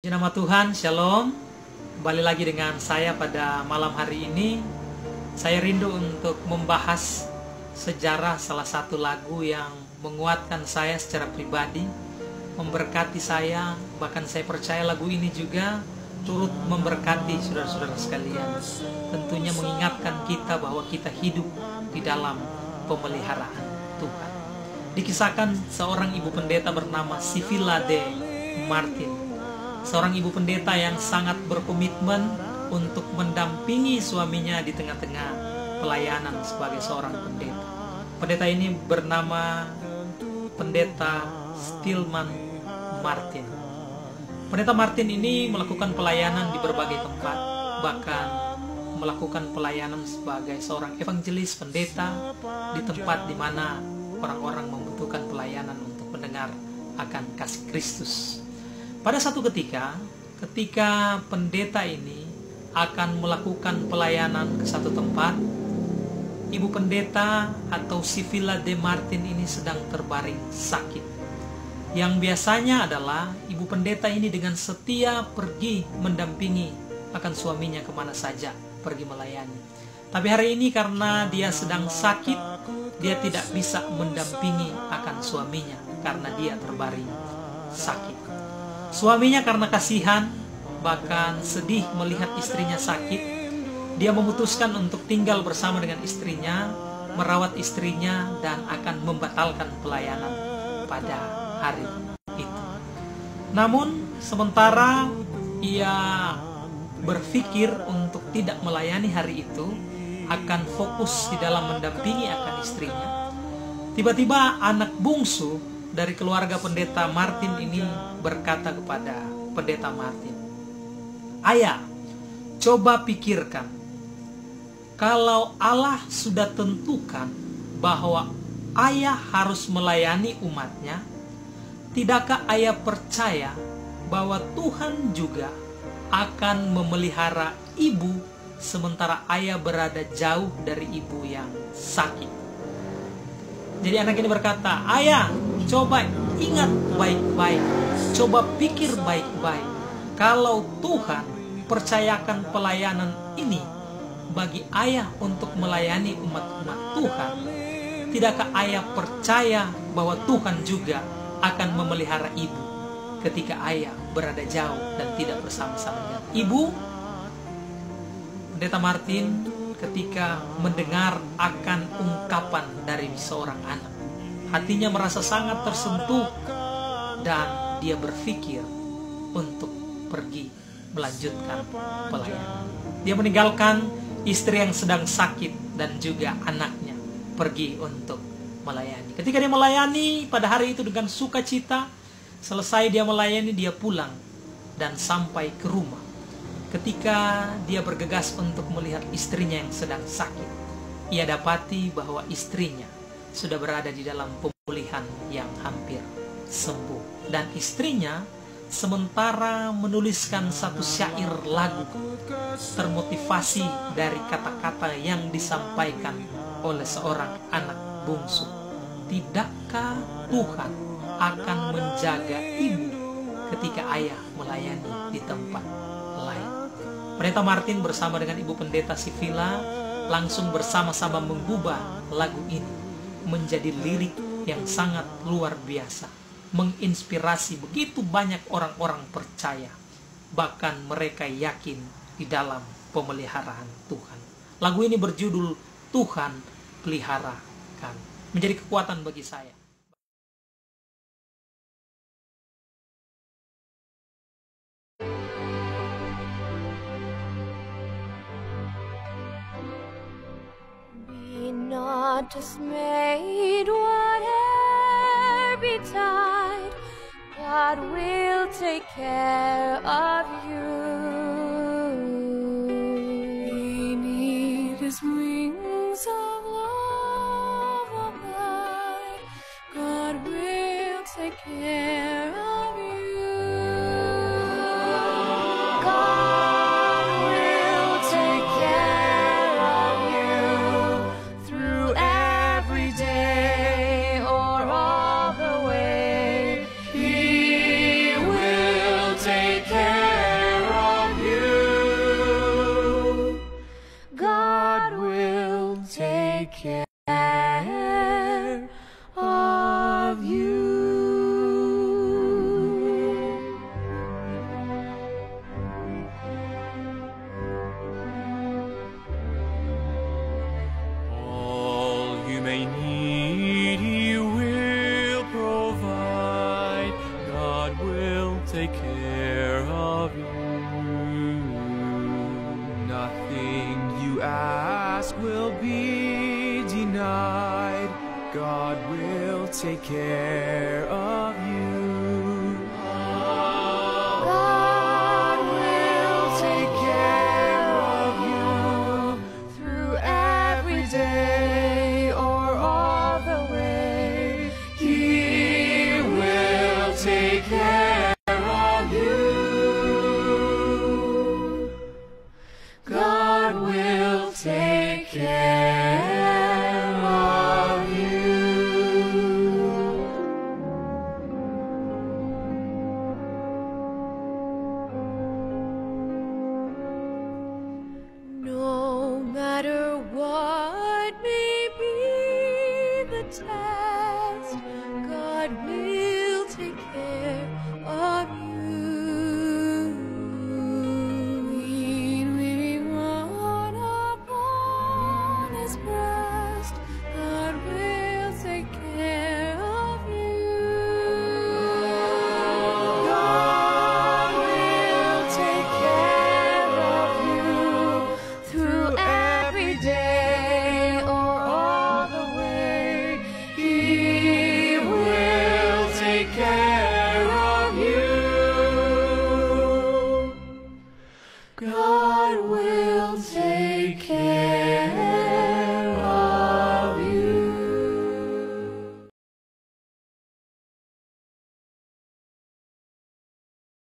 Di nama Tuhan, Shalom. Kembali lagi dengan saya pada malam hari ini. Saya rindu untuk membahas sejarah salah satu lagu yang menguatkan saya secara pribadi, memberkati saya, bahkan saya percaya lagu ini juga turut memberkati saudara-saudara sekalian. Tentunya mengingatkan kita bahwa kita hidup di dalam pemeliharaan Tuhan. Dikisahkan seorang ibu pendeta bernama Sivilla de Martin. Seorang ibu pendeta yang sangat berkomitmen untuk mendampingi suaminya di tengah-tengah pelayanan sebagai seorang pendeta. Pendeta ini bernama Pendeta Stillman Martin. Pendeta Martin ini melakukan pelayanan di berbagai tempat, bahkan melakukan pelayanan sebagai seorang evangelis pendeta di tempat di mana orang-orang membutuhkan pelayanan untuk mendengar akan kasih Kristus. Pada satu ketika pendeta ini akan melakukan pelayanan ke satu tempat, ibu pendeta atau Sivilla de Martin ini sedang terbaring sakit. Yang biasanya adalah ibu pendeta ini dengan setia pergi mendampingi akan suaminya kemana saja pergi melayani. Tapi hari ini karena dia sedang sakit, dia tidak bisa mendampingi akan suaminya karena dia terbaring sakit. Suaminya karena kasihan, bahkan sedih melihat istrinya sakit, dia memutuskan untuk tinggal bersama dengan istrinya, merawat istrinya, dan akan membatalkan pelayanan pada hari itu. Namun, sementara ia berpikir untuk tidak melayani hari itu, akan fokus di dalam mendampingi akan istrinya, tiba-tiba anak bungsu dari keluarga pendeta Martin ini berkata kepada pendeta Martin, "Ayah, coba pikirkan, kalau Allah sudah tentukan bahwa ayah harus melayani umatnya, tidakkah ayah percaya bahwa Tuhan juga akan memelihara ibu sementara ayah berada jauh dari ibu yang sakit?" Jadi anak ini berkata, "Ayah, coba ingat baik-baik, coba pikir baik-baik. Kalau Tuhan percayakan pelayanan ini bagi ayah untuk melayani umat-umat Tuhan, tidakkah ayah percaya bahwa Tuhan juga akan memelihara ibu ketika ayah berada jauh dan tidak bersama-sama dengan ibu?" Pendeta Martin ketika mendengar akan ungkapan dari seorang anak, hatinya merasa sangat tersentuh dan dia berpikir untuk pergi melanjutkan pelayanan. Dia meninggalkan istri yang sedang sakit dan juga anaknya, pergi untuk melayani. Ketika dia melayani pada hari itu dengan sukacita, selesai dia melayani, dia pulang dan sampai ke rumah. Ketika dia bergegas untuk melihat istrinya yang sedang sakit, ia dapati bahwa istrinya sudah berada di dalam pemulihan yang hampir sembuh. Dan istrinya sementara menuliskan satu syair lagu termotivasi dari kata-kata yang disampaikan oleh seorang anak bungsu. Tidakkah Tuhan akan menjaga ibu ketika ayah melayani di tempat lain? Pendeta Martin bersama dengan ibu pendeta Sivilla langsung bersama-sama mengubah lagu ini menjadi lirik yang sangat luar biasa, menginspirasi begitu banyak orang-orang percaya, bahkan mereka yakin di dalam pemeliharaan Tuhan. Lagu ini berjudul Tuhan Pelihara Kami, menjadi kekuatan bagi saya. Not dismayed, whate'er betide, God will take care of you. Beneath His wings of love abide, God will take care of you. God will take care of you through every day or all the way. He will take care care of you. Nothing you ask will be denied. God will take care of you. God will take care of you through every day or all the way. He will take care of you. God will take care of you. No matter what may be the test, God will take care of you. When we run upon His breast, God will take care of you. God will take care of you through every day or all the way. He will take care of you. God will take